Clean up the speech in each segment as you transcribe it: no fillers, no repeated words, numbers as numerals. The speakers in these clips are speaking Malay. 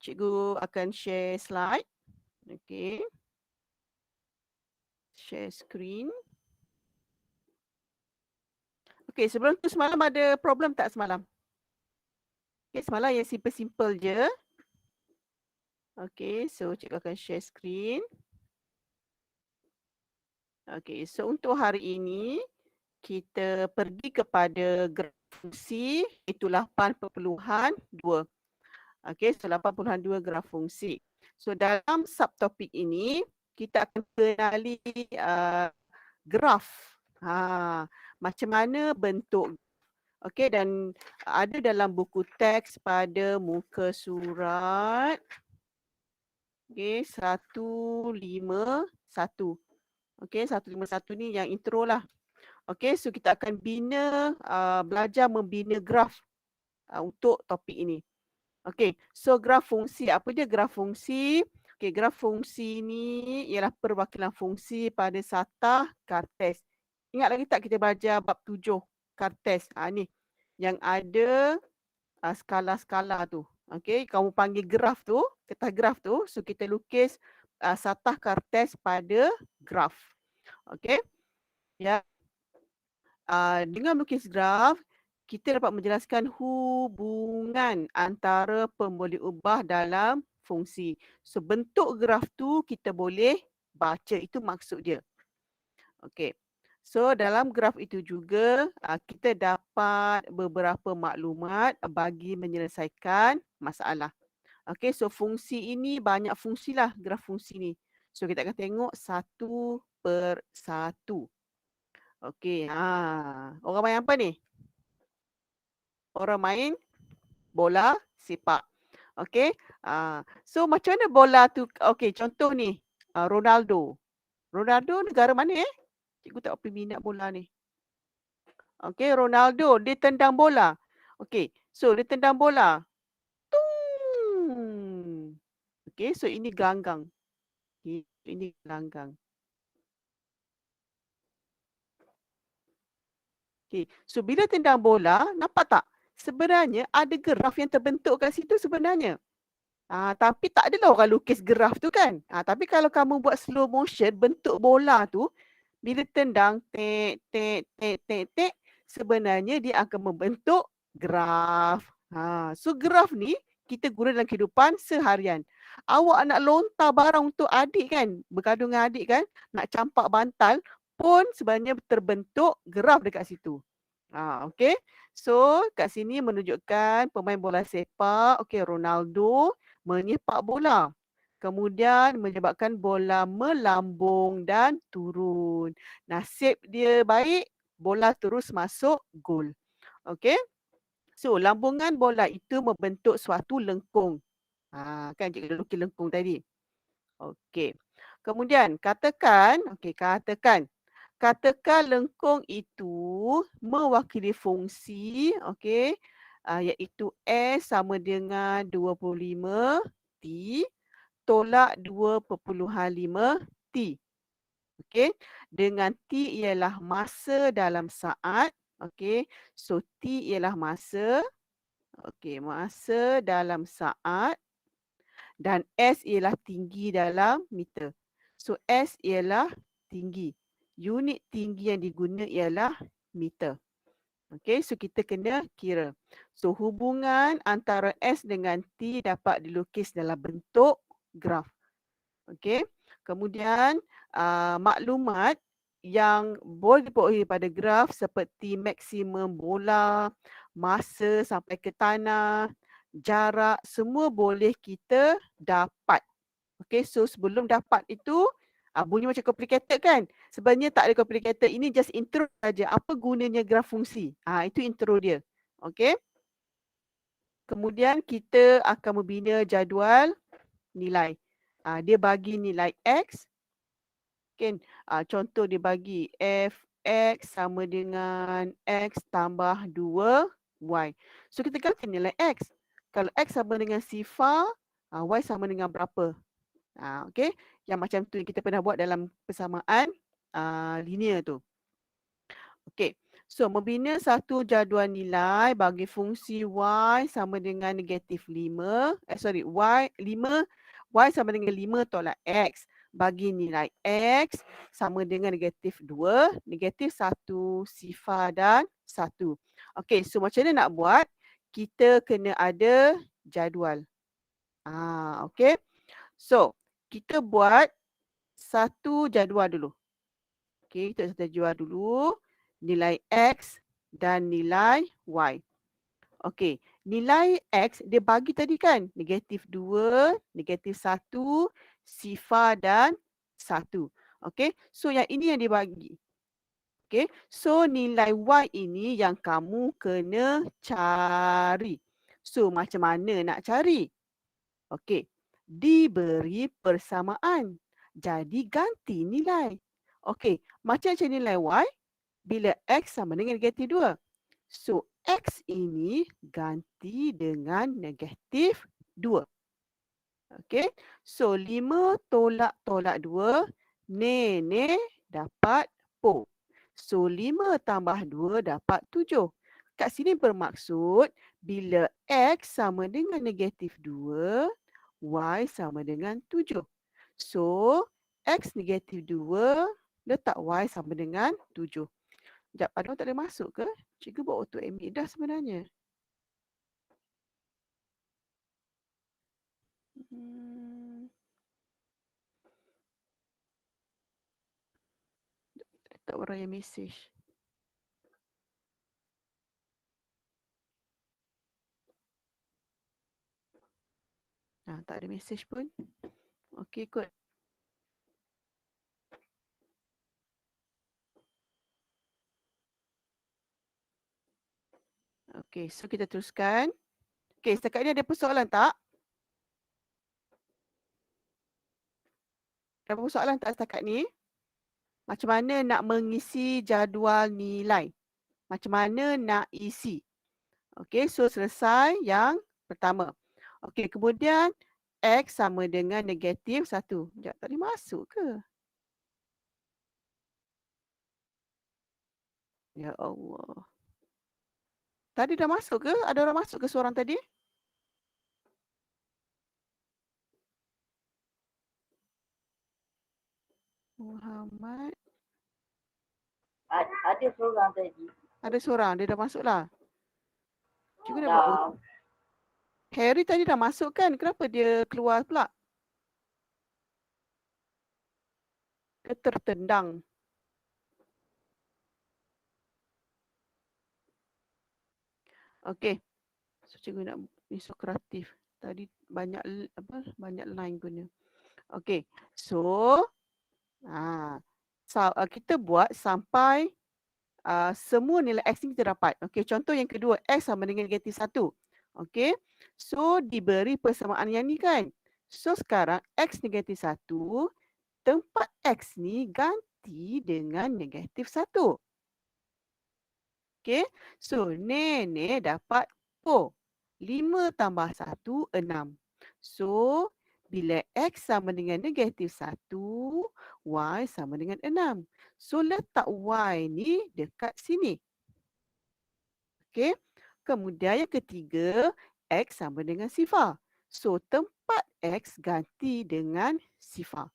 Cikgu akan share slide. Okey. Share screen. Okey, sebelum tu semalam ada problem tak semalam? Okey, semalam yang simple-simple je. Okey, so cikgu akan share screen. Okey, so untuk hari ini kita pergi kepada graf fungsi itu 8.2. Okey, so 8.2 graf fungsi. So dalam subtopik ini kita akan kenali graf. Macam mana bentuk. Okey, dan ada dalam buku teks pada muka surat okey 151. Okey, 151 ni yang intro lah. Okey, so kita akan belajar membina graf untuk topik ini. Okey, so graf fungsi. Apa dia graf fungsi? Okey, graf fungsi ni ialah perwakilan fungsi pada satah kartes. Ingat lagi tak kita belajar bab 7 kartes? Ni yang ada skala-skala tu. Okey, kamu panggil graf tu, kertas graf tu, so kita lukis satah kartes pada graf. Okey? Ya. Dengan melukis graf, kita dapat menjelaskan hubungan antara pemboleh ubah dalam fungsi. So bentuk graf tu kita boleh baca, itu maksud dia. Okey. So dalam graf itu juga kita dapat beberapa maklumat bagi menyelesaikan masalah. Okey, so fungsi ini banyak fungsilah graf fungsi ni. So kita akan tengok satu per satu. Okey, orang main apa ni? Orang main bola sepak. Okey, so macam mana bola tu, okey contoh ni, Ronaldo. Ronaldo negara mana Cikgu tak apa minat bola ni. Okey, Ronaldo dia tendang bola. Okey, so dia tendang bola. Tung. Okey, so ini gelanggang. Okay, ini gelanggang. Okay. So bila tendang bola, nampak tak? Sebenarnya ada graf yang terbentuk kat situ sebenarnya. Tapi tak adalah orang lukis graf tu kan. Tapi kalau kamu buat slow motion, bentuk bola tu, bila tendang, tek, tek, tek, tek, tek, sebenarnya dia akan membentuk graf. So graf ni kita guna dalam kehidupan seharian. Awak nak lontar barang untuk adik kan, bergaduh dengan adik kan, nak campak bantal pun sebenarnya terbentuk graf dekat situ. Okey. So kat sini menunjukkan pemain bola sepak, okey Ronaldo menyepak bola. Kemudian menyebabkan bola melambung dan turun. Nasib dia baik, bola terus masuk gol. Okey. So lambungan bola itu membentuk suatu lengkung. Kan cikgu lukis lengkung tadi. Okey. Kemudian katakan lengkung itu mewakili fungsi, okey, iaitu S sama dengan 25 T tolak 2.5 T. Okey, dengan T ialah masa dalam saat, okey. So T ialah masa, okey, masa dalam saat dan S ialah tinggi dalam meter. So S ialah tinggi. Unit tinggi yang diguna ialah meter. Okey, so kita kena kira. So hubungan antara S dengan T dapat dilukis dalam bentuk graf. Okey. Kemudian maklumat yang boleh diperolehi pada graf seperti maksimum bola, masa sampai ke tanah, jarak, semua boleh kita dapat. Okey, so sebelum dapat itu bunyi macam complicated kan? Sebenarnya tak ada complicated. Ini just intro saja. Apa gunanya graf fungsi? Itu intro dia. Okey. Kemudian kita akan membina jadual nilai. Dia bagi nilai X. Kan? Contoh dia bagi Fx sama dengan X tambah 2Y. So kita ganti nilai X. Kalau X sama dengan sifar, Y sama dengan berapa? Okey. Yang macam tu yang kita pernah buat dalam persamaan linear tu. Okey. So, membina satu jadual nilai bagi fungsi y sama dengan negatif 5. Y sama dengan 5 tolak x. Bagi nilai x sama dengan negatif 2, negatif 1, sifar dan 1. Okey, so macam mana nak buat? Kita kena ada jadual. Okey. So, kita buat satu jadual dulu. Okey, kita satu jadual dulu. Nilai x dan nilai y. Okey, nilai x dia bagi tadi kan? Negatif 2, negatif 1, sifar dan 1. Okey, so yang ini yang dia bagi. Okey, so nilai y ini yang kamu kena cari. So macam mana nak cari? Okey, diberi persamaan. Jadi ganti nilai. Okey, macam nilai y bila x sama dengan negatif 2. So, x ini ganti dengan negatif 2. Okey, so 5 tolak 2, nenek dapat po. So, 5 tambah 2 dapat 7. Kat sini bermaksud bila x sama dengan negatif 2, y sama dengan 7. So, x negatif 2, letak y sama dengan 7. Sekejap, Adon tak boleh masuk ke? Cikgu buat auto admit dah sebenarnya. Tak orang yang mesej. Tak ada mesej pun. Okey kot. Okey, so kita teruskan. Okey, setakat ni ada persoalan tak? Ada persoalan tak setakat ni? Macam mana nak mengisi jadual nilai? Macam mana nak isi? Okey, so selesai yang pertama. Okey, kemudian x sama dengan negatif 1. Sekejap, tak boleh masuk ke? Ya Allah. Tadi dah masuk ke? Ada orang masuk ke seorang tadi? Muhammad. Ada seorang tadi. Ada seorang, dia dah masuk lah. Cikgu dah buat. Harry tadi dah masuk kan? Kenapa dia keluar pula? Dia tertendang. Okey. So cikgu nak isu kreatif. Tadi banyak banyak line guna. Okey. So kita buat sampai semua nilai x ni kita dapat. Okey, contoh yang kedua, x sama dengan negatif 1. Okey. So diberi persamaan yang ni kan. So sekarang x negatif 1, tempat x ni ganti dengan negatif 1. Okey. So nenek dapat po. 5 tambah 1, 6. So bila x sama dengan negatif 1, y sama dengan 6. So letak y ni dekat sini. Okey. Kemudian yang ketiga, x sama dengan sifar. So tempat x ganti dengan sifar.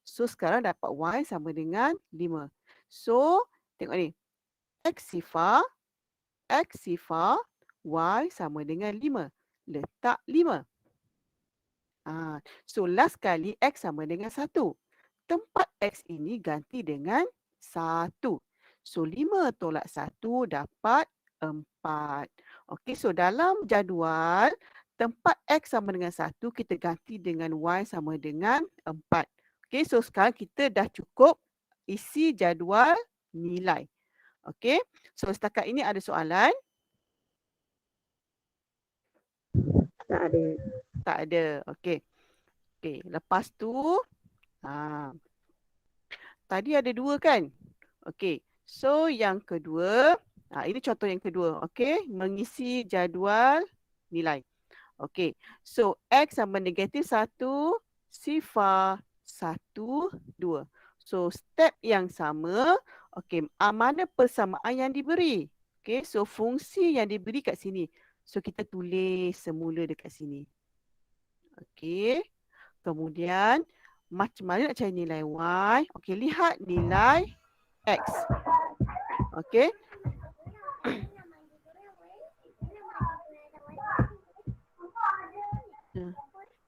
So sekarang dapat y sama dengan 5. So tengok ni. X sifar, y sama dengan 5. Letak 5. So last kali x sama dengan 1. Tempat x ini ganti dengan 1. So 5 tolak 1 dapat 4. Okey, so dalam jadual, tempat x sama dengan 1, kita ganti dengan y sama dengan 4. Okey, so sekarang kita dah cukup isi jadual nilai. Okey, so setakat ini ada soalan? Tak ada. Tak ada. Okey. Okey, lepas tu tadi ada 2 kan? Okey. So yang kedua, ini contoh yang kedua, okey, mengisi jadual nilai. Okey. So x sama negatif 1, sifar 1, 2. So step yang sama, Okey, mana persamaan yang diberi? Okey, so fungsi yang diberi kat sini. So kita tulis semula dekat sini. Okey. Kemudian macam mana nak cari nilai Y? Okey, lihat nilai X. Okey.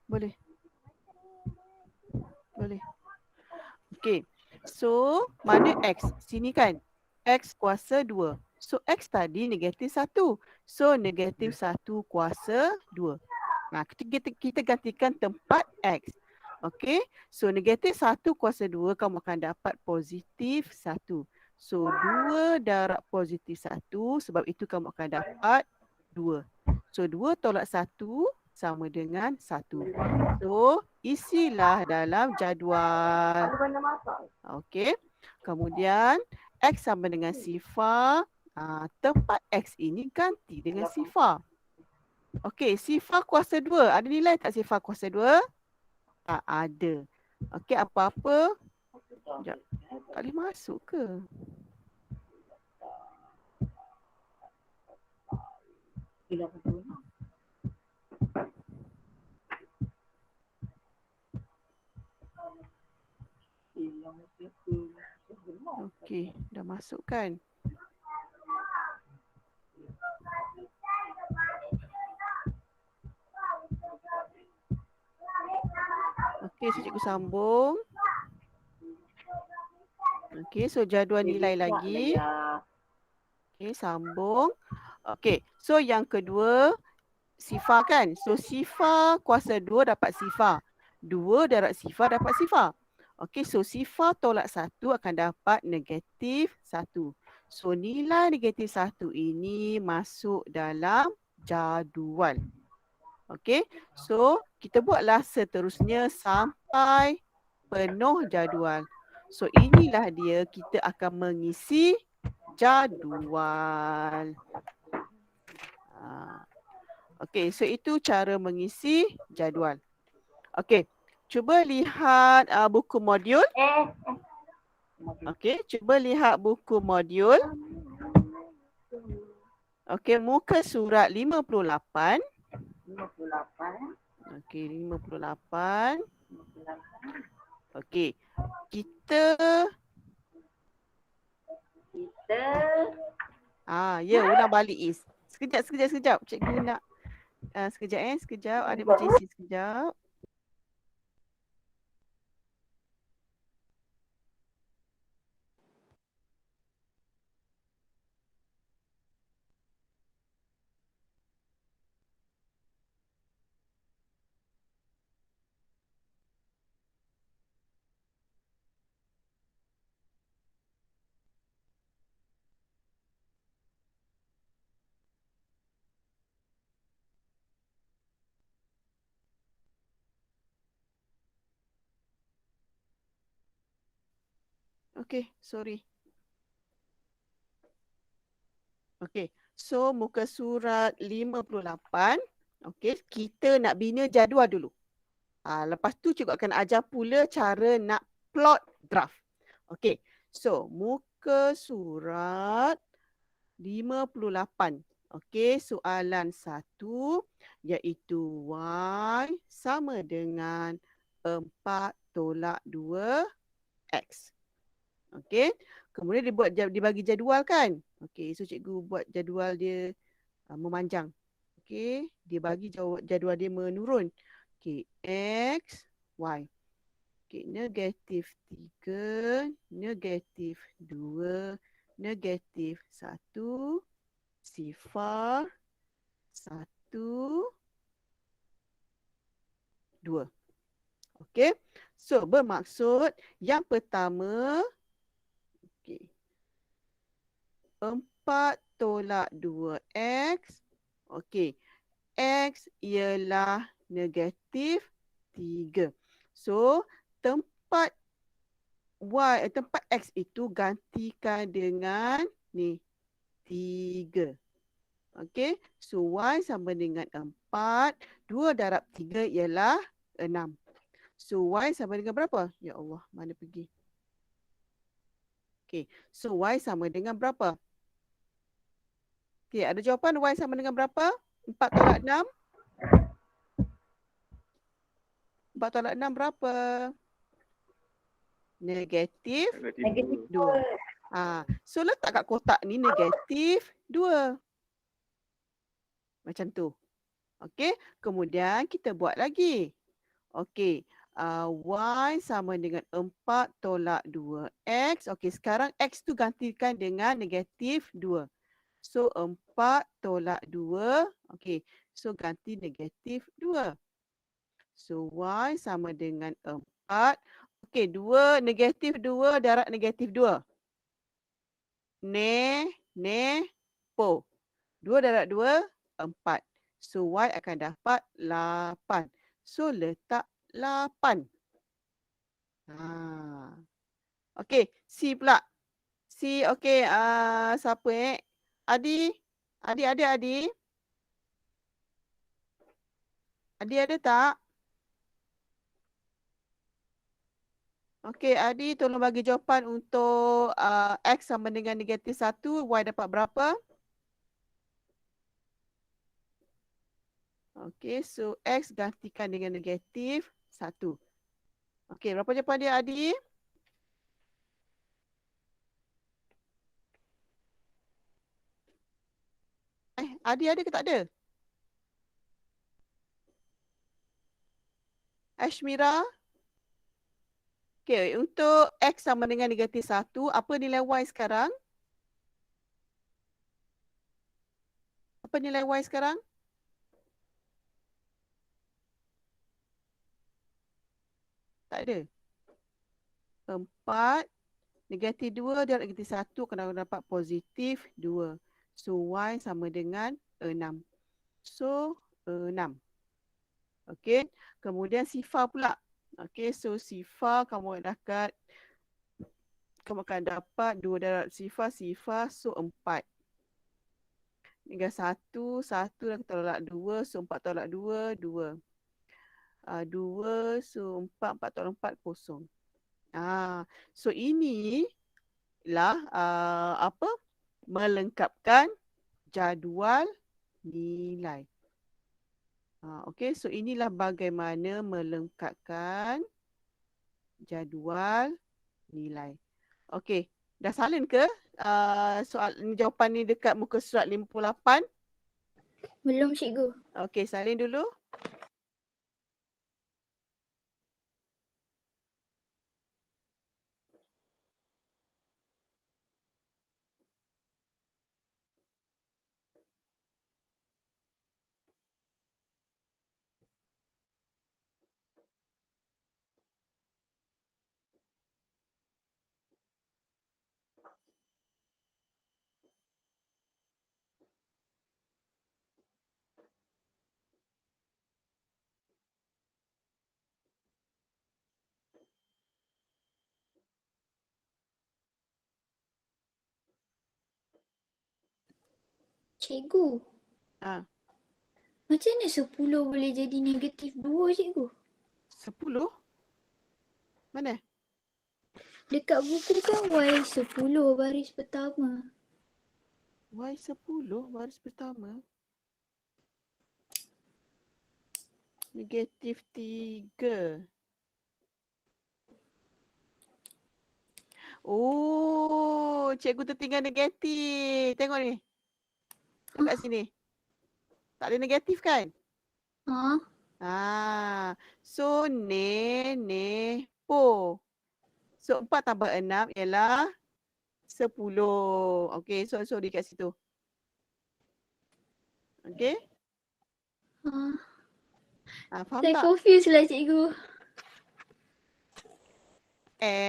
Boleh. Boleh. Okey. So, mana X? Sini kan? X kuasa 2. So, X tadi negatif 1. So, negatif 1 kuasa 2. Nah, kita gantikan tempat X. Okey. So, negatif 1 kuasa 2 kamu akan dapat positif 1. So, 2 darab positif 1. Sebab itu kamu akan dapat 2. So, 2 tolak 1 sama dengan 1. So, isilah dalam jadual. Okey. Kemudian, X sama dengan sifar. Tempat X ini ganti dengan sifar. Okey, sifar kuasa 2. Ada nilai tak sifar kuasa 2? Tak ada. Okey, apa-apa? Sekejap. Tak boleh masuk ke? Okey, dah masuk kan? Okey, so cikgu sambung. Okey, so jadual nilai lagi. Okey, sambung. Okey, so yang kedua, sifar kan? So sifar kuasa 2 dapat sifar. 2 darab sifar dapat sifar. Okey, so sifar tolak 1 akan dapat negatif 1. So nilai negatif 1 ini masuk dalam jadual. Okey, so kita buatlah seterusnya sampai penuh jadual. So inilah dia, kita akan mengisi jadual. Okey, so itu cara mengisi jadual. Okey, cuba lihat buku modul. Okey, cuba lihat buku modul. Okey, muka surat 58. 58. Okey, 58. Okey, kita ya, ulang balik Is. Sekejap. Cikgu nak sekejap. Ada emergency sekejap. Okey, sorry. Okey, so muka surat 58. Okey, kita nak bina jadual dulu. Lepas tu cikgu akan ajar pula cara nak plot graf. Okey, so muka surat 58. Okey, soalan 1 iaitu Y sama dengan 4 tolak 2 X. Okey, kemudian dibagi jadual kan? Okey, so cikgu buat jadual dia memanjang. Okey, dia bagi jadual dia menurun. Okey, X, Y. Okey, negatif 3, negatif 2, negatif 1, sifar 1, 2. Okey, so bermaksud yang pertama, okey, 4 tolak 2X. Okey, X ialah negatif 3. So, tempat X itu gantikan dengan ni, 3. Okey, so Y sama dengan 4. 2 darab 3 ialah 6. So, Y sama dengan berapa? Ya Allah, mana pergi? Okey, so Y sama dengan berapa? Okey, ada jawapan Y sama dengan berapa? 4 tolak 6? 4 tolak 6 berapa? Negatif Negatif 2. So letak kat kotak ni negatif 2. Macam tu. Okey, kemudian kita buat lagi. Okey, Y sama dengan 4 tolak 2X. Okey, sekarang X tu gantikan dengan negatif 2. So 4 tolak 2. Okey, so ganti negatif 2. So Y sama dengan 4. Okey, 2 negatif 2 darab negatif 2. Po. 2 darab 2, 4. So Y akan dapat 8. So letak 8. Okey, C pula. C, okey, siapa Adi? Adi ada Adi? Adi ada tak? Okey, Adi tolong bagi jawapan untuk X sama dengan negatif 1, Y dapat berapa? Okey, so X gantikan dengan negatif 1. Okey, berapa jawapan dia Adi? Adi ada ke tak ada? Ashmira? Okey, untuk X sama dengan negatif 1, apa nilai Y sekarang? Apa nilai Y sekarang? Tak ada. 4, negatif 2 darab negatif 1 kena dapat positif 2. So Y sama dengan 6. So 6. Okey, kemudian sifar pula. Okey, so sifar kamu akan dapat 2 darab sifar, so 4. Tinggal 1 dah tolak 2, so 4 tolak 2, 2. 2, so 4 tolak 4, kosong. So inilah melengkapkan jadual nilai. Okey, so inilah bagaimana melengkapkan jadual nilai. Okey, dah salin ke soal jawapan ni dekat muka surat 58? Belum, cikgu. Okey, salin dulu. Cikgu, Ah, macam mana 10 boleh jadi negatif 2, cikgu? 10? Mana? Dekat buku kan Y 10 baris pertama. Y10 baris pertama. Negatif 3. Oh, cikgu tertinggal negatif. Tengok ni. Dekat sini. Tak ada negatif kan? So po. So 4 tambah 6 ialah 10. Okey, so dekat situ. Okey? Faham Saya tak? confused lah, cikgu.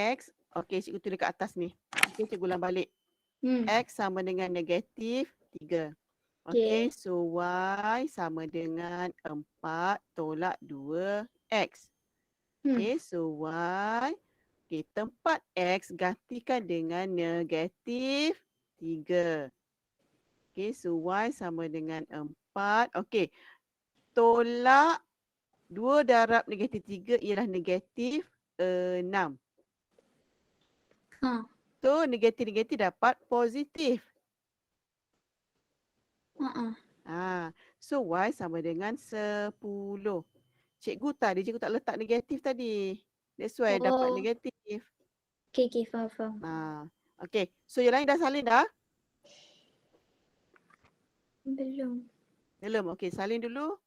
X. Okey, cikgu tulis kat atas ni. Okey, cikgu ulang balik. X sama dengan negatif 3. Okey, so Y sama dengan 4 tolak 2X. Okey, so Y. Okey, tempat X gantikan dengan negatif 3. Okey, so Y sama dengan 4. Okey, tolak 2 darab negatif 3 ialah negatif 6. So negatif-negatif dapat positif. So Y sama dengan 10. Cikgu tadi, cikgu tak letak negatif tadi. That's why dapat Oh. negatif. Okay, faham. Okay, so yang lain dah salin dah? Belum. Belum? Okay, salin dulu.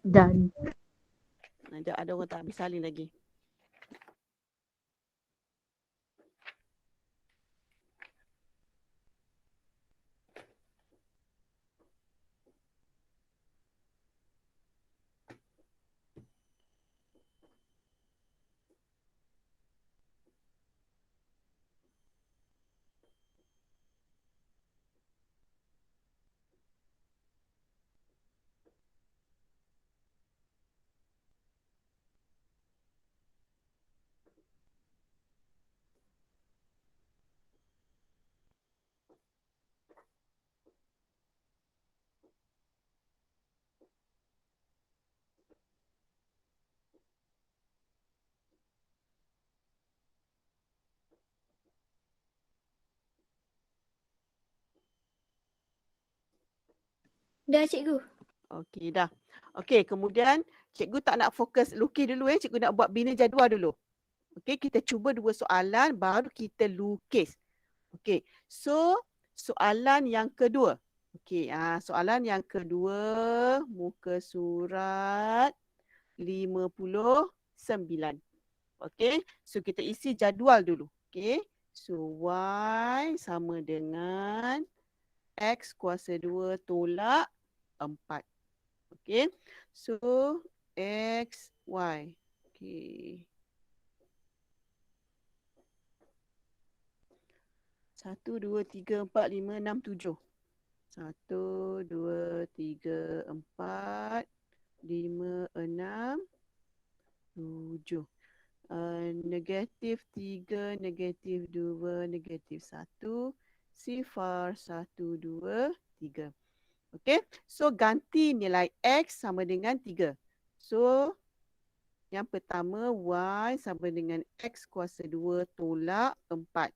Dan. Sekejap, ada orang tak habis salin lagi. Dah cikgu. Okey, dah. Okey, kemudian cikgu tak nak fokus lukis dulu cikgu nak buat bina jadual dulu. Okey, kita cuba 2 soalan baru kita lukis. Okey, so soalan yang kedua. Okey, soalan yang kedua muka surat 59. Okey, so kita isi jadual dulu. Okey, so Y sama dengan X kuasa 2 tolak 4. Okay, so X, Y. Okay. 1, 2, 3, 4, 5, 6, 7. 1, 2, 3, 4, 5, 6, 7. Negatif 3, negatif 2, negatif 1. Sifar 1, 2, 3. Okay, so ganti nilai X sama dengan 3. So, yang pertama Y sama dengan X kuasa 2 tolak 4.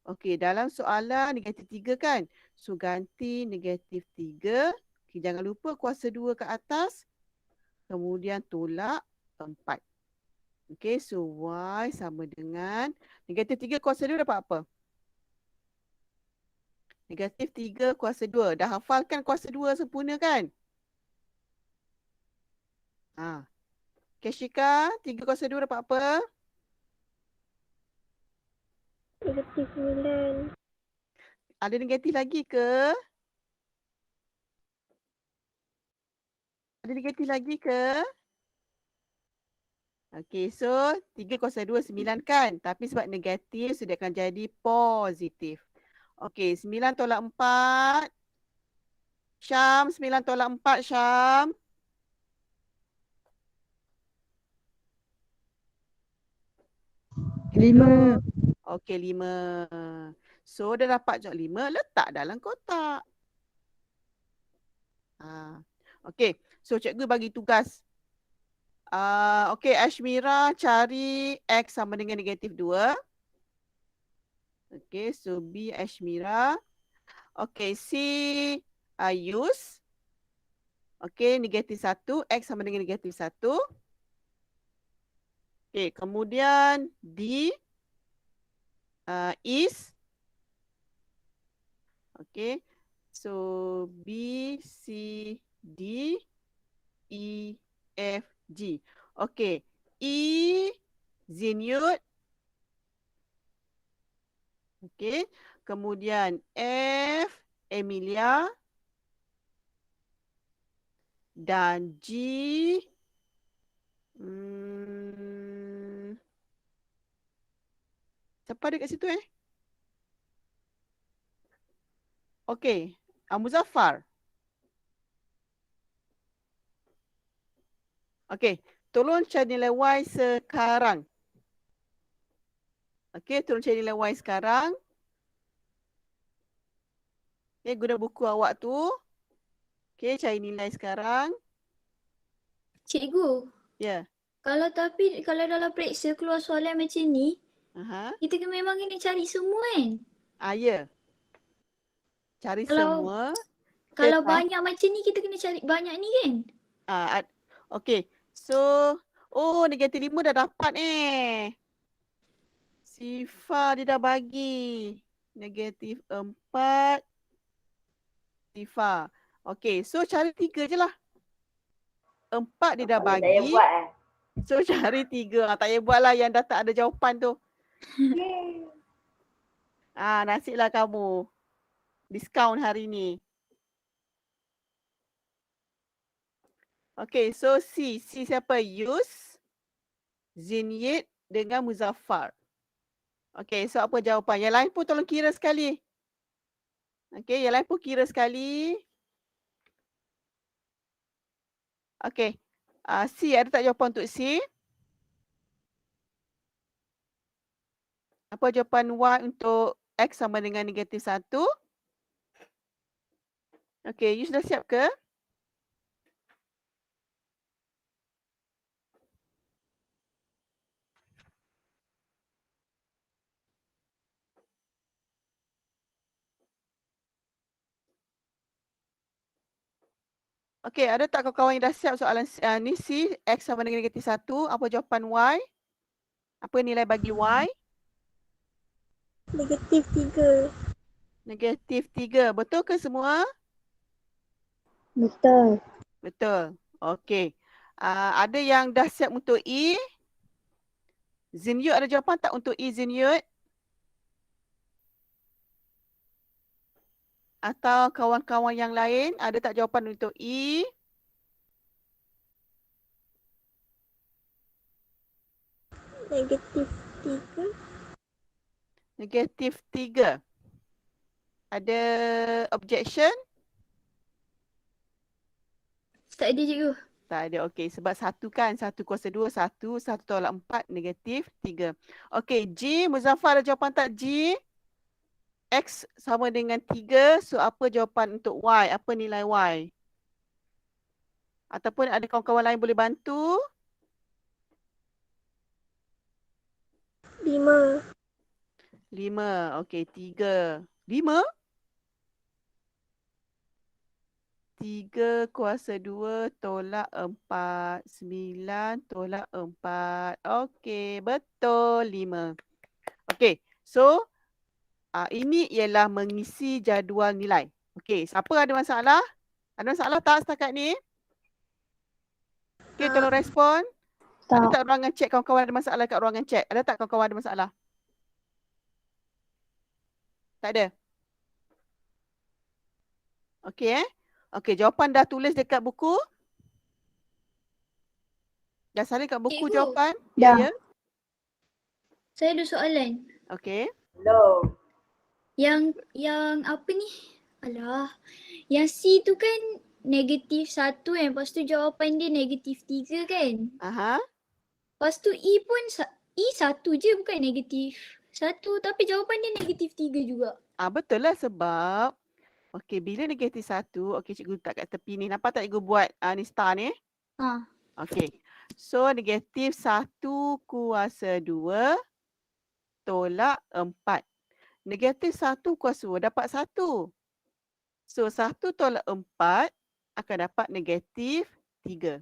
Okey, dalam soalan negatif 3 kan? So, ganti negatif 3. Okay, jangan lupa kuasa 2 ke atas. Kemudian tolak 4. Okey, so Y sama dengan negatif 3 kuasa 2 dapat apa? Negatif 3 kuasa 2. Dah hafalkan kuasa 2 sempurna kan? Keshika, 3 kuasa 2 dapat apa? Negatif 9. Ada negatif lagi ke? Ada negatif lagi ke? Okey, so 3 kuasa 2, 9 kan? Tapi sebab negatif, so dia akan jadi positif. Okey, 9 tolak 4. Syam, 9 tolak 4, Syam. 5. Okey, 5. So, dah dapat jawab 5, letak dalam kotak. Okey, so cikgu bagi tugas. Okey, Ashmira cari X sama dengan negatif 2. Okey, so B Ashmira. Okey, C Yus. Okey, negatif 1. X sama dengan negatif 1. Okey, kemudian D is. Okey, so B, C, D, E, F, G. Okey, E Zinyut. Okey, kemudian F Emilia. Dan G siapa ada kat situ Okey, Muzaffar. Okey, tolong cari nilai Y sekarang. Okey, tolong cari nilai Y sekarang. Okey, guna buku awak tu. Okey, cari nilai sekarang. Cikgu. Ya. Kalau dalam periksa keluar soalan macam ni, Aha. kita memang kena cari semua kan? Ya. Cari Kalau semua. kalau Tetap. banyak macam ni kita kena cari banyak ni kan? Okey. So, negatif 5 dah dapat Sifa dia dah bagi. Negatif 4. Sifa. Okey, so cari 3 je lah. 4 dia dah Tak payah bagi. buat So cari 3. Tak payah buat lah yang dah tak ada jawapan tu. Yeay. Nasiblah kamu. Diskaun hari ni. Okay, so C. C siapa? Yus, Zinyid dengan Muzaffar. Okay, so apa jawapan? Yang lain pun tolong kira sekali. Okay, yang lain pun kira sekali. Okay. C, ada tak jawapan untuk C? Apa jawapan Y untuk X sama dengan negatif 1? Okay, you sudah siap ke? Okay, ada tak kawan-kawan yang dah siap soalan ni C, X sama dengan negatif 1? Apa jawapan Y? Apa nilai bagi Y? Negatif 3. Negatif 3. Betul ke semua? Betul. Betul. Okay. Ada yang dah siap untuk E? Zinyut ada jawapan tak untuk E Zinyut? Atau kawan-kawan yang lain ada tak jawapan untuk E? Negatif 3. Negatif 3. Ada objection? Tak ada cikgu. Tak ada. Okey, sebab 1 kan. 1 kuasa 2, 1. 1 tolak 4, negatif 3. Okey, G. Muzaffar ada jawapan tak G? X sama dengan 3. So, apa jawapan untuk Y? Apa nilai Y? Ataupun ada kawan-kawan lain boleh bantu? 5. 5. Okey, 3. 5? 3 kuasa 2 tolak 4. 9 tolak 4. Okey, betul 5. Okey, so ini ialah mengisi jadual nilai. Okey, siapa ada masalah? Ada masalah tak setakat ni? Okey, tolong respon. Ada tak ruangan chat kawan-kawan ada masalah kat ruangan chat? Ada tak kawan-kawan ada masalah? Tak ada? Okey Okey, jawapan dah tulis dekat buku? Dah salin kat buku Cikgu. jawapan? Dah. Ya. Saya ada soalan. Okey. Belum. Yang apa ni? Alah. Yang C tu kan negatif 1 kan. Lepas tu jawapan dia negatif 3 kan. Aha. Lepas tu E pun E 1 je bukan negatif 1. Tapi jawapan dia negatif 3 juga. Betul lah sebab okey, bila negatif 1, okey cikgu letak kat tepi ni. Nampak tak cikgu buat ni star ni? Okey. So negatif 1 kuasa 2 tolak 4. Negatif 1 kuasa 2 dapat 1. So 1 tolak 4 akan dapat negatif 3.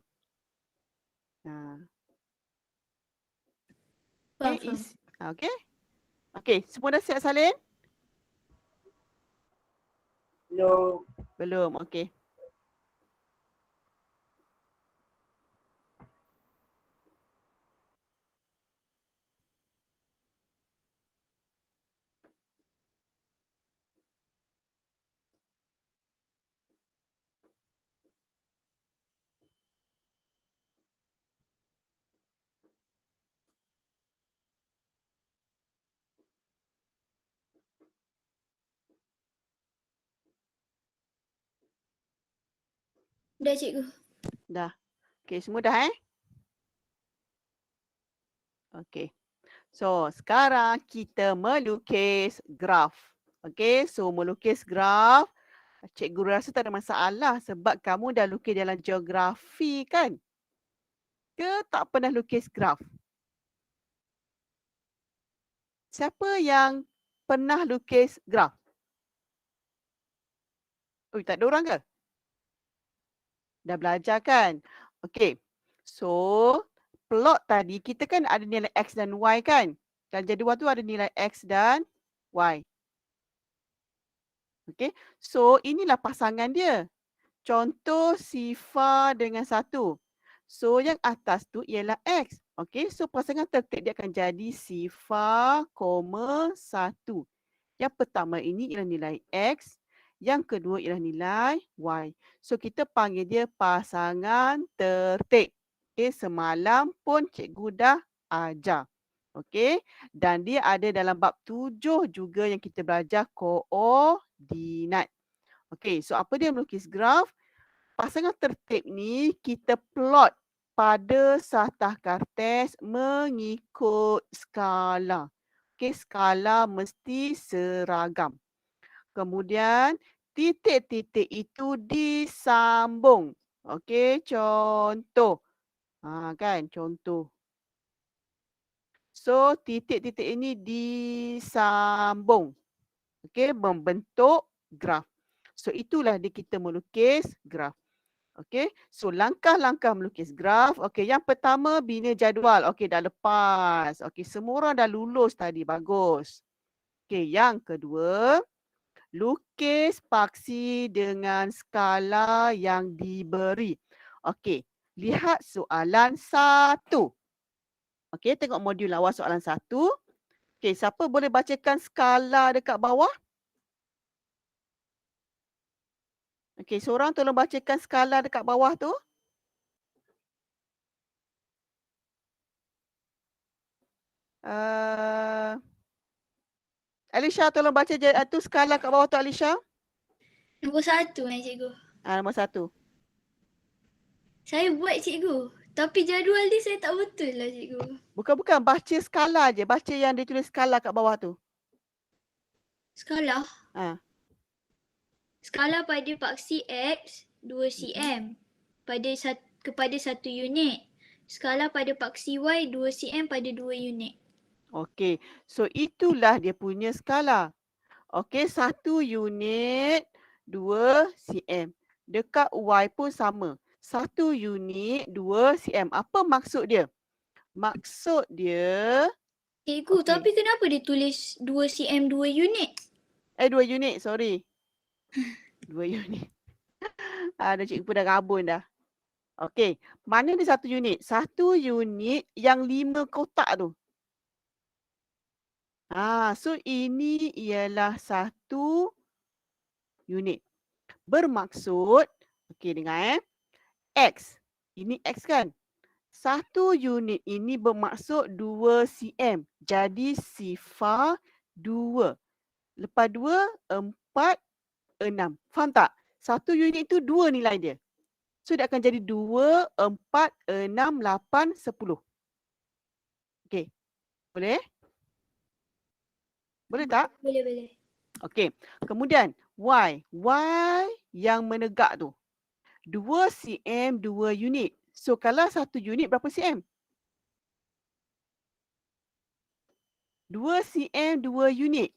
Faham. Okey. Okey, semua dah siap salin? Belum. Belum, okey. Dah cikgu. Dah. Okey, semua dah Okey. So, sekarang kita melukis graf. Okey, so melukis graf. Cikgu rasa tak ada masalah sebab kamu dah lukis dalam geografi kan? ke tak pernah lukis graf? Siapa yang pernah lukis graf? Ui, tak ada orang ke? Dah belajar kan? Okey. So, plot tadi kita kan ada nilai X dan Y kan? Dalam jadual tu ada nilai X dan Y. Okey. So, inilah pasangan dia. Contoh sifar dengan 1. So, yang atas tu ialah X. Okey. So, pasangan tertib dia akan jadi sifar, 1. Yang pertama ini ialah nilai X. Yang kedua ialah nilai Y. So, kita panggil dia pasangan tertib. Okey. Semalam pun cikgu dah ajar. Okey. Dan dia ada dalam bab 7 juga yang kita belajar koordinat. Okey. So, apa dia melukis graf? Pasangan tertib ni kita plot pada satah kertas mengikut skala. Okey, skala mesti seragam. Kemudian titik-titik itu disambung. Okey, contoh. Kan, contoh. So, titik-titik ini disambung. Okey, membentuk graf. So, itulah dia kita melukis graf. Okey, so langkah-langkah melukis graf. Okey, yang pertama bina jadual. Okey, dah lepas. Okey, semua orang dah lulus tadi. Bagus. Okey, yang kedua, lukis paksi dengan skala yang diberi. Okey, lihat soalan 1. Okey, tengok modul lawas soalan 1. Okey, siapa boleh bacakan skala dekat bawah? Okey, seorang tolong bacakan skala dekat bawah tu. Alisha, tolong baca tu skala kat bawah tu, Alisha. Nombor 1 cikgu. Nombor 1. Saya buat cikgu. Tapi jadual dia saya tak betul lah cikgu. Bukan, baca skala je. Baca yang dia tulis skala kat bawah tu. Skala. Ha. Skala pada paksi X 2 cm kepada 1 unit. Skala pada paksi Y 2 cm pada 2 unit. Okey. So, itulah dia punya skala. Okey, 1 unit 2 cm. Dekat Y pun sama. 1 unit 2 cm. Apa maksud dia? Maksud dia... Cikgu, Okey. tapi kenapa dia tulis 2 cm 2 unit? 2 unit, sorry. 2 unit. Ada cikgu pun dah gabun dah. Okey, mana dia 1 unit? 1 unit yang 5 kotak tu. So ini ialah 1 unit. Bermaksud, okey dengar X. Ini X kan? 1 unit ini bermaksud 2 cm. Jadi sifar 2. Lepas 2, 4, 6. Faham tak? 1 unit itu 2 nilai dia. So, dia akan jadi 2, 4, 6, 8, 10. Okey. Boleh? Boleh tak? Boleh. Okey. Kemudian, Y. Y yang menegak tu. 2 cm, 2 unit. So, kalau 1 unit berapa cm? 2 cm, 2 unit.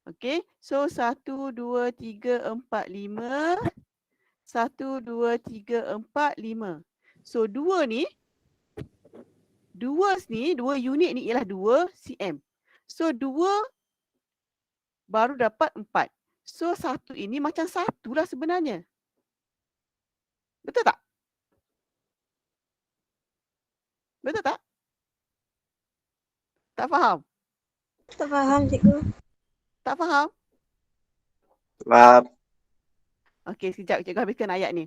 Okey. So, 1, 2, 3, 4, 5. 1, 2, 3, 4, 5. So, 2 ni, 2 unit ni ialah 2 cm. So, 2 baru dapat 4. So, 1 ini macam 1 lah sebenarnya. Betul tak? Betul tak? Tak faham? Tak faham cikgu. Tak faham? Faham. Okey, sekejap cikgu habiskan ayat ni.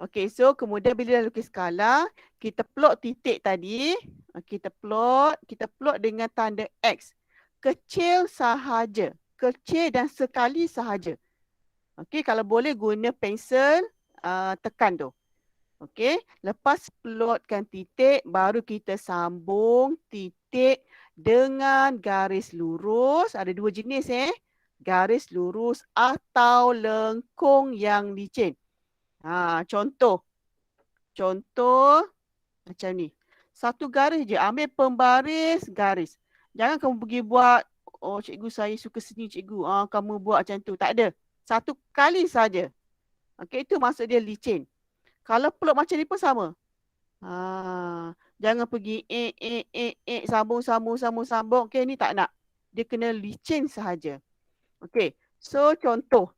Okey, so kemudian bila dah lukis skala, kita plot titik tadi. Kita plot dengan tanda X. Kecil sahaja. Kecil dan sekali sahaja. Okey, kalau boleh guna pensel tekan tu. Okey, lepas plotkan titik, baru kita sambung titik dengan garis lurus. Ada 2 jenis garis lurus atau lengkung yang licin. Contoh. Macam ni. Satu garis je. Ambil pembaris garis. Jangan kamu pergi buat, oh cikgu saya suka seni cikgu. Kamu buat macam tu. Tak ada. Satu kali saja. Okey, itu maksud dia licin. Kalau plot macam ni pun sama. Jangan pergi sambung. Okey, ni tak nak. Dia kena licin sahaja. Okey, so contoh.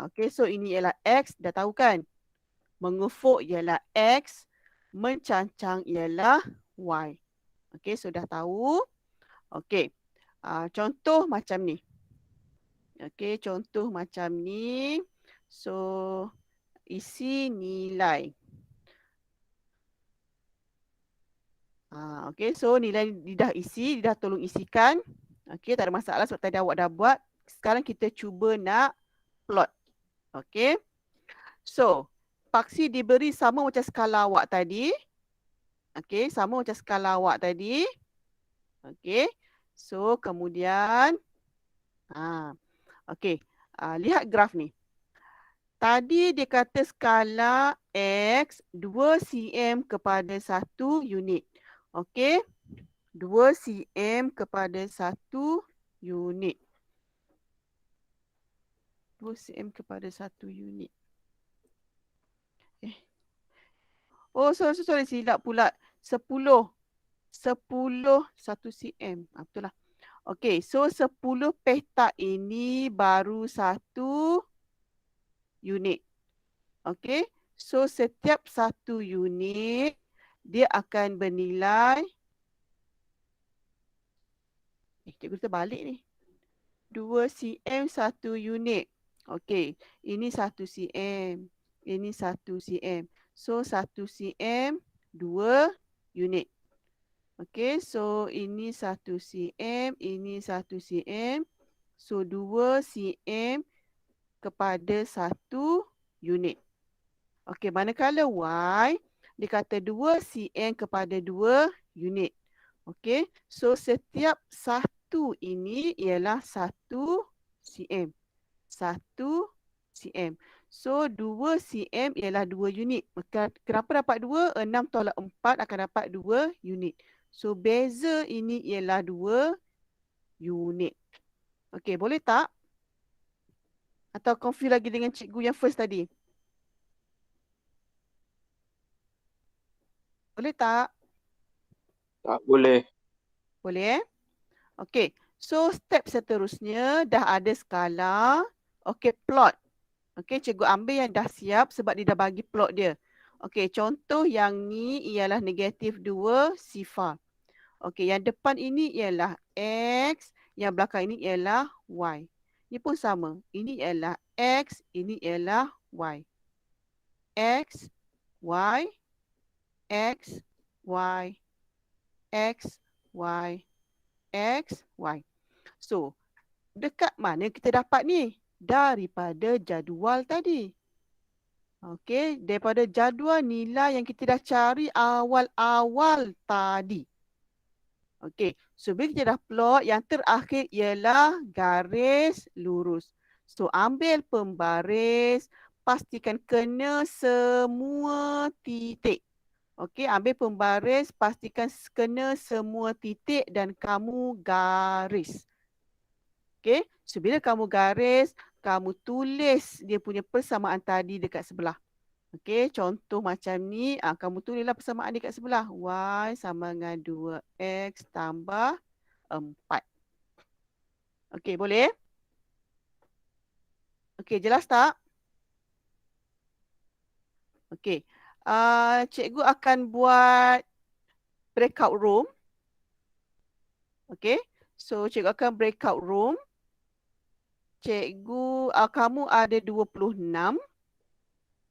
Okey, so ini ialah X. Dah tahu kan? Mengufuk ialah X. Mencancang ialah Y. Okey, so dah tahu. Okey, contoh macam ni. Okey, contoh macam ni. So, isi nilai. Okey, so nilai dia dah isi, dia dah tolong isikan. Okey, tak ada masalah sebab tadi awak dah buat. Sekarang kita cuba nak plot. Okey. So, paksi diberi sama macam skala awak tadi. Okey, sama macam skala awak tadi. Okey. So, kemudian okey, lihat graf ni. Tadi dia kata skala X 2 cm kepada 1 unit. Okey. 2 cm kepada 1 unit. 2 cm kepada 1 unit. Oh, sorry, silap pula. 10 1 cm. Betul lah. Okey, so 10 petak ini baru 1 unit. Okey, so setiap 1 unit dia akan bernilai cikgu terbalik ni. 2 cm 1 unit. Okey, ini 1 cm. Ini 1 cm. So 1 cm 2 unit. Okey, so ini 1 cm, ini 1 cm. So 2 cm kepada 1 unit. Okey, manakala Y dia kata 2 cm kepada 2 unit. Okey, so setiap 1 ini ialah 1 cm. 1 cm. So 2 cm ialah 2 unit. Kenapa dapat 2? 6 tolak 4 akan dapat 2 unit. So beza ini ialah 2 unit. Okey, boleh tak? Atau confuse lagi dengan cikgu yang first tadi? Boleh tak? Tak boleh. Boleh Okey. So step seterusnya dah ada skala. Okey, plot. Okey, cikgu ambil yang dah siap sebab dia dah bagi plot dia. Okey, contoh yang ni ialah negatif 2 sifar. Okey, yang depan ini ialah X, yang belakang ini ialah Y. Ini pun sama. Ini ialah X, ini ialah Y. X, Y, X, Y, X, Y, X, Y. So, dekat mana kita dapat ni? Daripada jadual tadi. Okey, daripada jadual nilai yang kita dah cari awal-awal tadi. Okey, so bila kita dah plot, yang terakhir ialah garis lurus. So, ambil pembaris, pastikan kena semua titik. Okey, ambil pembaris, pastikan kena semua titik dan kamu garis. Okey, so bila kamu garis, kamu tulis dia punya persamaan tadi dekat sebelah. Okey, contoh macam ni, kamu tulislah persamaan dekat sebelah. Y sama dengan 2X tambah 4. Okey, boleh? Okey, jelas tak? Okey, cikgu akan buat breakout room. Okey, so cikgu akan breakout room. Cikgu, kamu ada 26.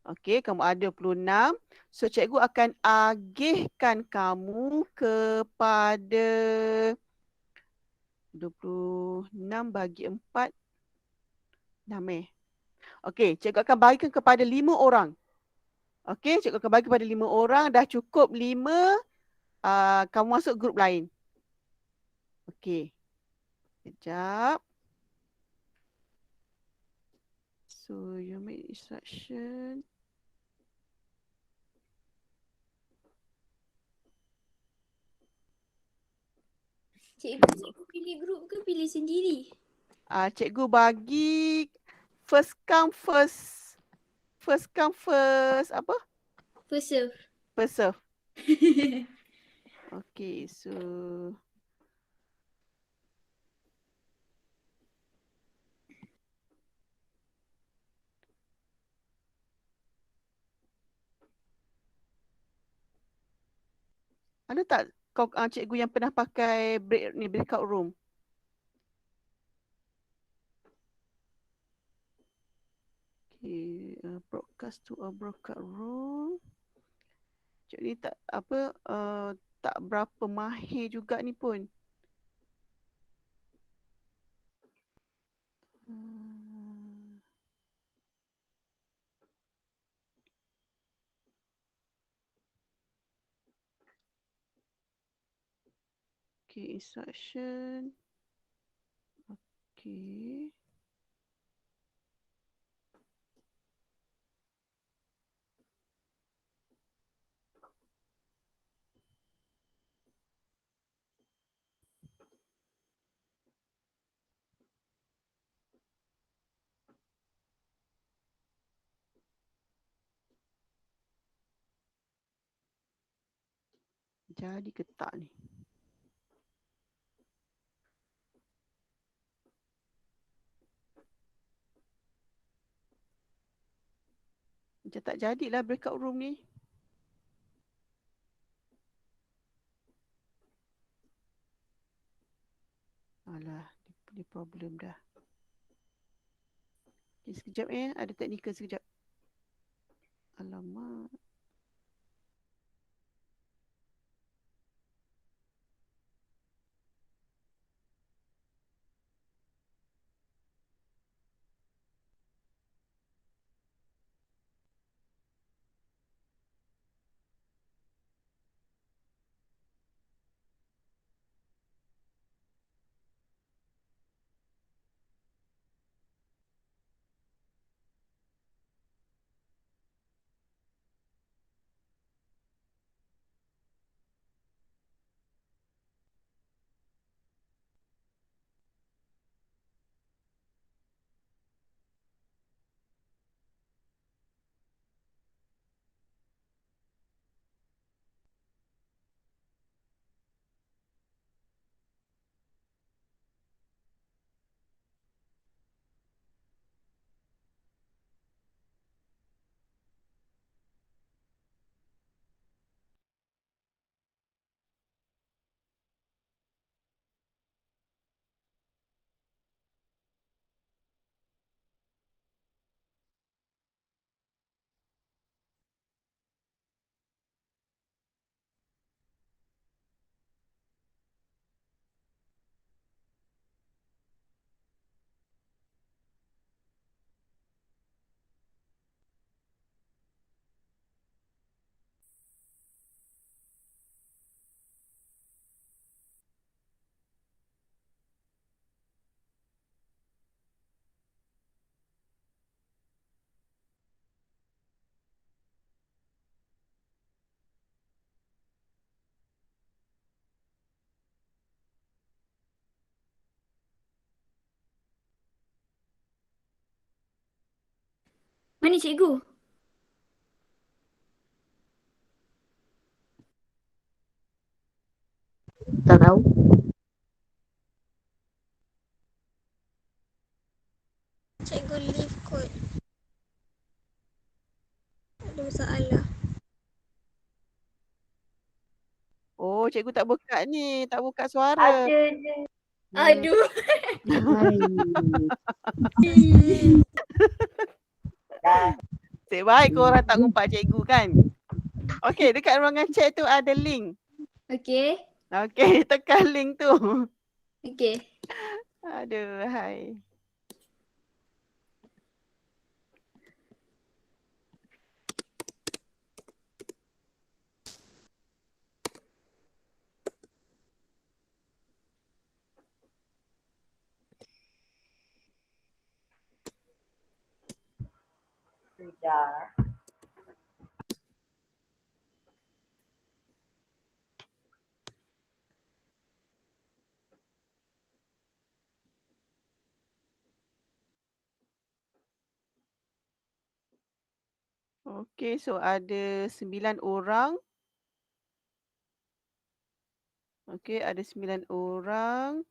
Okey, kamu ada 26. So, cikgu akan agihkan kamu kepada 26 bagi 4. 6 Okey, cikgu akan bagikan kepada 5 orang. Okey, cikgu akan bagi kepada 5 orang. Dah cukup 5, kamu masuk grup lain. Okey. Sekejap. So, you make instruction. Cikgu pilih grup ke pilih sendiri? Cikgu bagi first come first apa? First serve. First serve. Okay, so ada tak kau cikgu yang pernah pakai breakout room? Okay, broadcast to a breakout room. Cikgu ni tak tak berapa mahir juga ni pun. Okay, instruction. Okay. Jadi ke tak ni? Macam tak jadilah breakout room ni. Alah, ni problem dah. Okay, sekejap ada teknikal sekejap. Alamak. Mana cikgu? Tak tahu. Cikgu leave kot. Ada masalah. Oh, cikgu tak buka ni, tak buka suara. Ada. Aduh. Nasib baik korang tak ngumpat cikgu kan. Okey, dekat ruangan chat tu ada link. Okey. Okey, tekan link tu. Okey. Aduh, hai. Sudah. Okey, so ada 9 orang. Okey, ada 9 orang.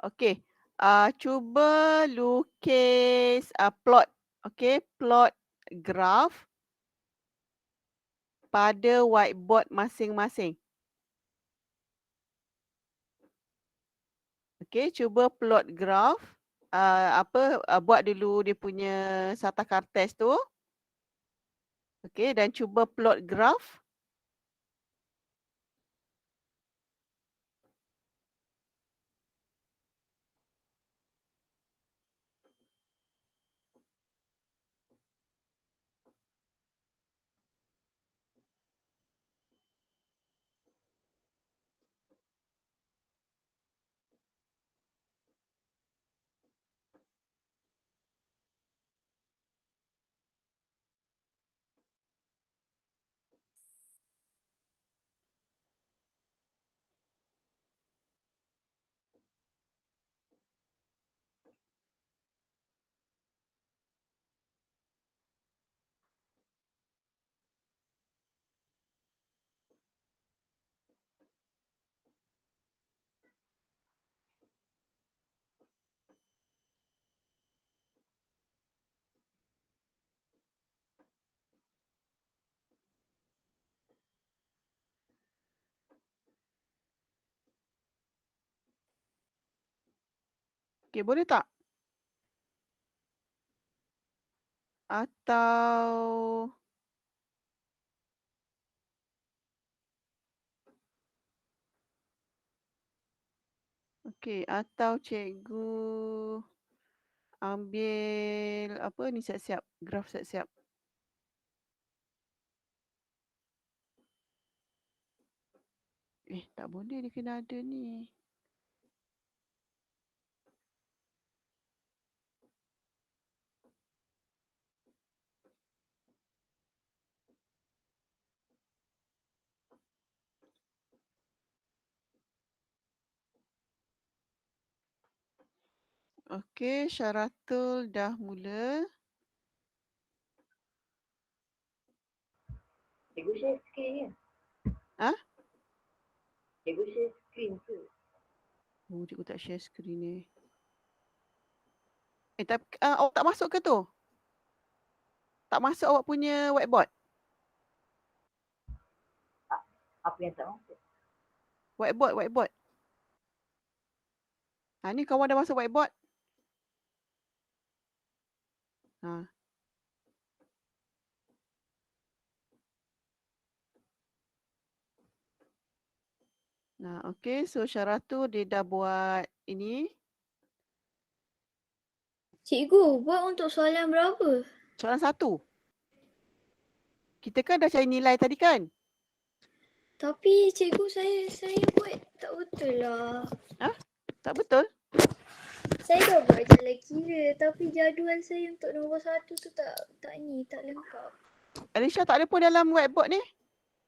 Okey, cuba lukis plot. Okey, plot graf pada whiteboard masing-masing. Okey, cuba plot graf. Buat dulu dia punya Sata Kartes tu. Okey, dan cuba plot graf. Okey, boleh tak? Atau atau cikgu ambil apa ni siap-siap, graf siap-siap. Tak boleh dia kena ada ni. Okey, Syaratul dah mula. Cikgu share screen ya? Ah? Cikgu share screen tu. Oh, cikgu tak share skrin ni. Tapi awak tak masuk ke tu? Tak masuk awak punya whiteboard? Apa yang tak masuk? Whiteboard. Ni kawan dah masuk whiteboard. Ha. Nah, okey. So, Syaratul dia dah buat ini. Cikgu, buat untuk soalan berapa? Soalan 1. Kita kan dah cari nilai tadi kan? Tapi cikgu saya buat tak betul lah. Tak betul? Saya dah buat jalan kira tapi jadual saya untuk nombor 1 tu tak lengkap. Alisha tak ada pun dalam whiteboard ni?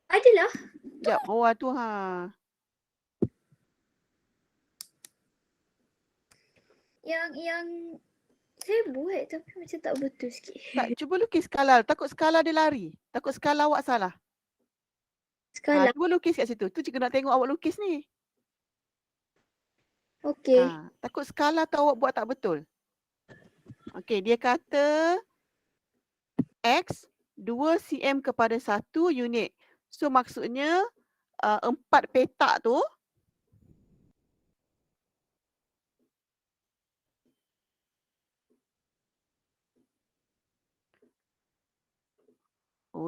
Adalah. Sekejap. Oh, tu ha. Yang saya buat tapi macam tak betul sikit. Tak, cuba lukis skala. Takut skala dia lari. Takut skala awak salah. Skala. Cuba lukis kat situ. Tu cikgu nak tengok awak lukis ni. Okey. Takut skala tu awak buat tak betul. Okey, dia kata X 2 cm kepada 1 unit. So maksudnya 4 petak tu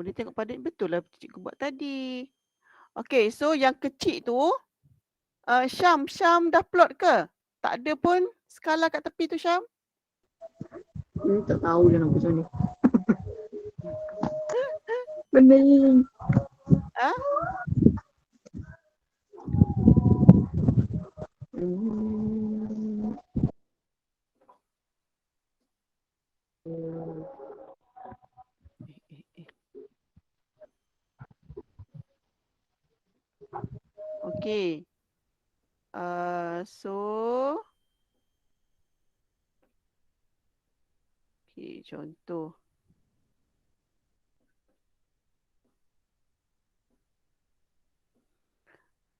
dia tengok pada betul lah cikgu buat tadi. Okey, so yang kecil tu Syam dah plot ke? Tak ada pun skala kat tepi tu Syam? Tak tahu dah nak macam ni. Benda ni. Ha? Okey. So okey, contoh.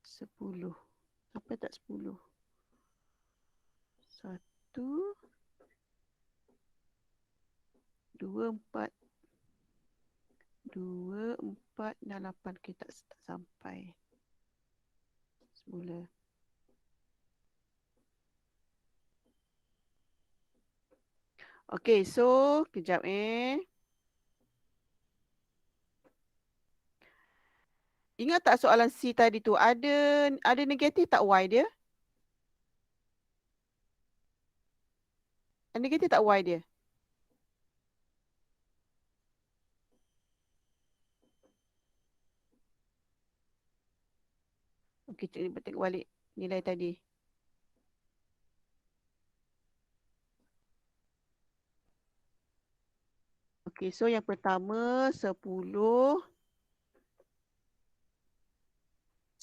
Sepuluh. Apa tak 10? 1, 2, 4. 2, 4 dan 8. Okey, tak sampai. Semula. Okey, so kejap Ingat tak soalan C tadi tu ada negatif tak Y dia? Ada negatif tak Y dia? Okey, tengok balik nilai tadi. Okey, so yang pertama 10,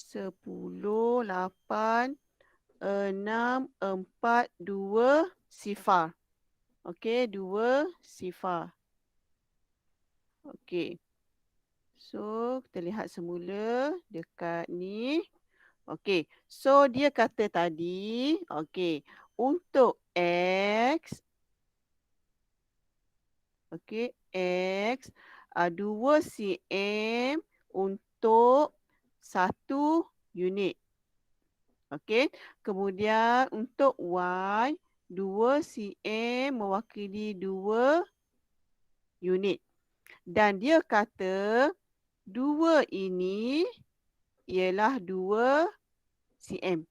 8, 6, 4, 2, sifar. Okey, 2 sifar. Okey. So, kita lihat semula dekat ni. Okey, so dia kata tadi, okey, untuk X, okey, X 2 cm untuk 1 unit. Okey, kemudian untuk Y 2 cm mewakili 2 unit. Dan dia kata 2 ini ialah 2 cm.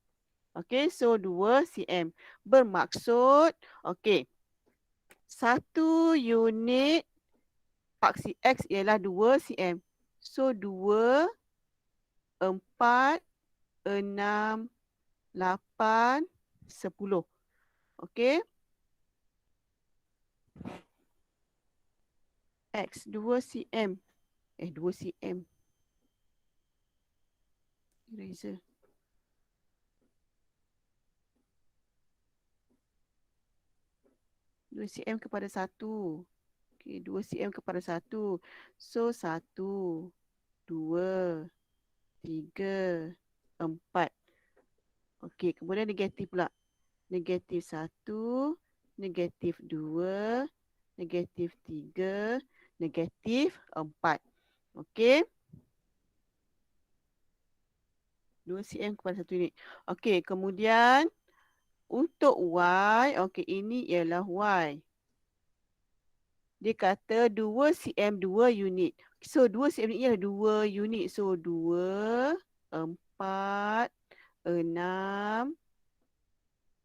Okey, so 2 cm. Bermaksud, okey, 1 unit paksi X ialah 2 cm. So 2, 4, 6, 8, 10. Okey. X 2 cm. 2 cm. Eraser. Dua cm kepada 1. Okey, 2 cm kepada 1. So 1, 2, 3, 4. Okey, kemudian negatif pula. Negatif 1, negatif 2, negatif 3, negatif 4. Okey. 2 cm kepada 1 unit. Okey, kemudian untuk Y, okey, ini ialah Y. Dia kata 2 cm 2 unit. So 2 cm ni ialah 2 unit. So 2, 4, 6,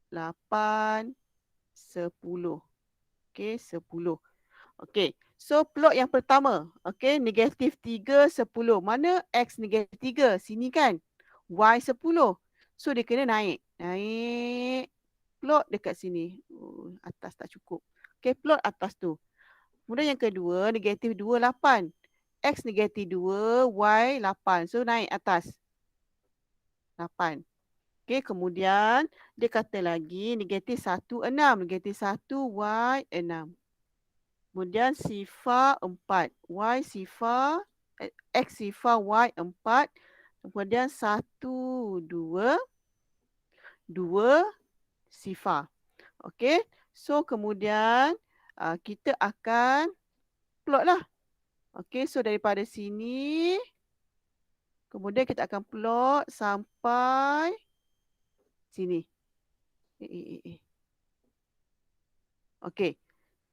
8, 10. Okey, 10. Okey. So plot yang pertama, okey, negatif 3, 10. Mana X negatif 3? Sini kan? Y 10. So dia kena naik. Naik. Plot dekat sini. Atas tak cukup. Okey, plot atas tu. Kemudian yang kedua, negatif 2, 8. X negatif 2, Y 8. So naik atas. 8. Okey, kemudian dia kata lagi negatif 1, 6. Negatif 1, Y 6. Kemudian sifar 4. Y sifar, X sifar Y 4. Kemudian 1, 2, 2 sifar. Okey, so kemudian kita akan plot lah. Okey, so daripada sini, kemudian kita akan plot sampai sini. Okey,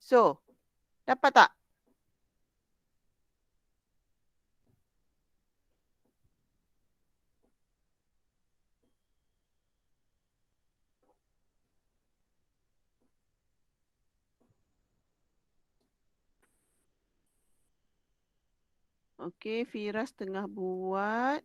so dapat tak? Okey, Firas tengah buat.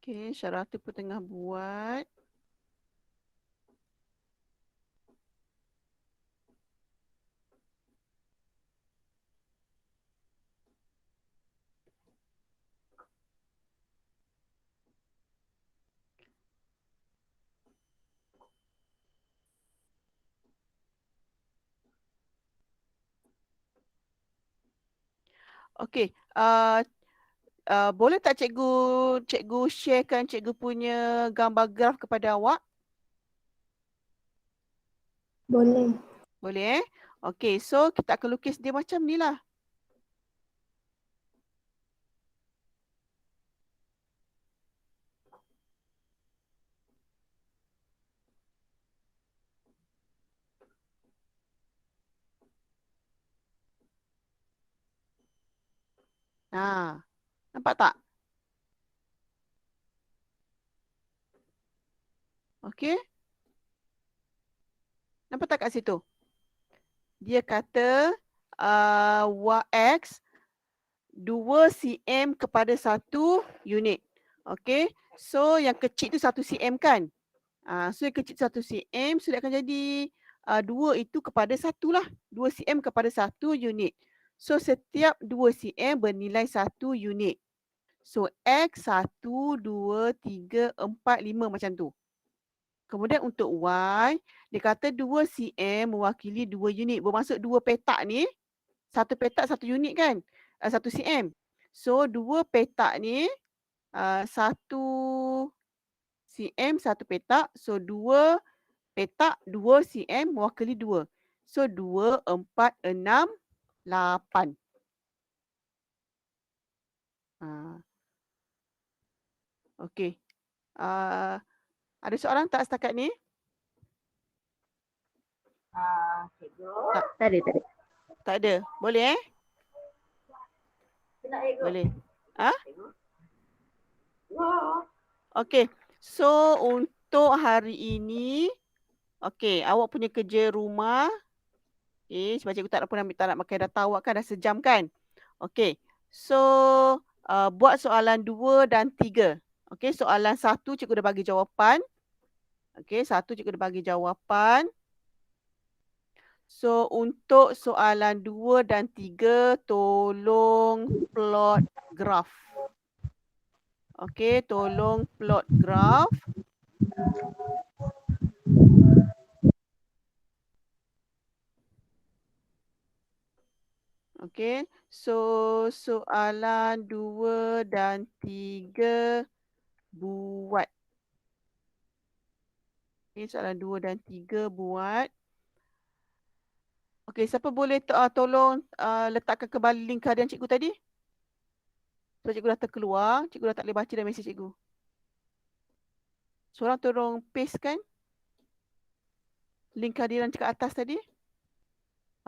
Okey, Syarati pun tengah buat. Okey, boleh tak cikgu sharekan cikgu punya gambar graf kepada awak? Boleh. Boleh Okey, so kita akan lukis dia macam ni lah. Nampak tak? Okey. Nampak tak kat situ? Dia kata YX 2 cm kepada 1 unit. Okey. So yang kecil tu 1 cm kan? So yang kecil 1 cm, so dia akan jadi 2 itu kepada 1 lah. 2 cm kepada 1 unit. So setiap 2 cm bernilai 1 unit. So X 1, 2, 3, 4, 5 macam tu. Kemudian untuk Y, dia kata 2 cm mewakili 2 unit. Bermaksud 2 petak ni, 1 petak 1 unit kan? 1 cm. So 2 petak ni 1 cm 1 petak. So 2 petak 2 cm mewakili 2. So 2, 4, 6, 8. Okey. Ada soalan tak setakat ni? Cikgu. Tak. Tak ada. Tak ada. Boleh Nak cikgu. Boleh. Ha? Cikgu. Wah. Okey. So untuk hari ini, okey, awak punya kerja rumah. Okey, sebab cikgu tak nak pakai data awak kan, dah sejam kan? Okey. So buat soalan 2 dan 3. Okey, soalan 1 cikgu dah bagi jawapan. Okey, 1 cikgu dah bagi jawapan. So untuk soalan 2 dan 3 tolong plot graf. Okey, tolong plot graf. Okey, so soalan 2 dan 3 buat. Okey, soalan 2 dan 3 buat. Okey, siapa boleh tolong letakkan kembali link harian cikgu tadi? So cikgu dah terkeluar, cikgu dah tak boleh baca dah mesej cikgu. Seorang tolong paste kan link kehadiran kat atas tadi.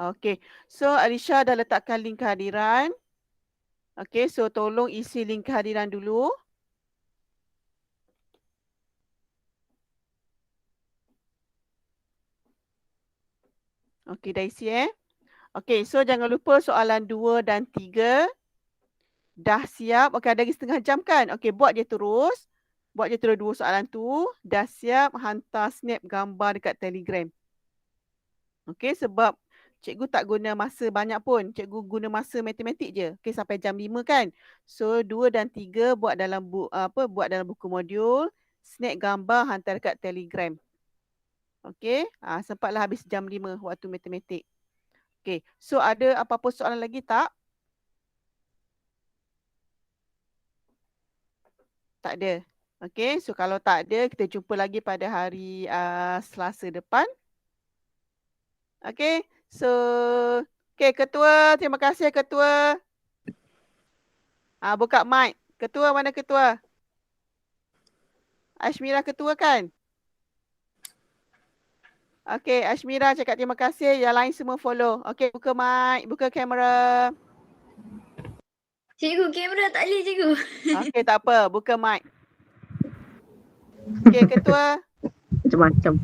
Okey, so Alisha dah letakkan link kehadiran. Okey, so tolong isi link kehadiran dulu. Okey, dah isi Okey, so jangan lupa soalan 2 dan 3 dah siap. Okey, ada lagi setengah jam kan? Okey, buat je terus. Buat je terus 2 soalan tu. Dah siap, hantar snap gambar dekat Telegram. Okey, sebab cikgu tak guna masa banyak pun. Cikgu guna masa matematik je. Okey, sampai jam 5 kan? So 2 dan 3 buat dalam buat dalam buku modul, snap gambar hantar dekat Telegram. Okey, sempatlah habis jam 5 waktu matematik. Okey, so ada apa-apa soalan lagi tak? Tak ada. Okey, so kalau tak ada, kita jumpa lagi pada hari Selasa depan. Okey, so okey, ketua, terima kasih ketua. Buka mic. Ketua, mana ketua? Ashmira ketua kan? Okey, Ashmira cakap terima kasih. Yang lain semua follow. Okey, buka mic, buka kamera. Cikgu, kamera tak boleh cikgu. Okey, tak apa. Buka mic. Okey, ketua. Macam-macam.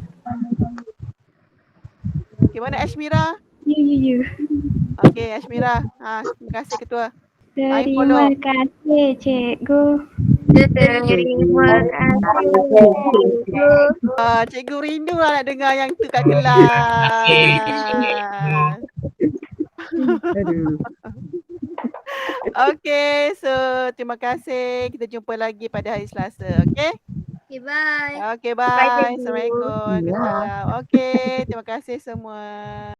Okey, mana Ashmira? You. Okey, Ashmira. Terima kasih ketua. Terima kasih cikgu. Terima kasih. Cikgu rindu lah nak dengar yang tu kat kelas. Okey, so terima kasih. Kita jumpa lagi pada hari Selasa. Okey? Okay, bye. Okey, bye. Assalamualaikum. Waalaikumsalam. Okey, terima kasih semua.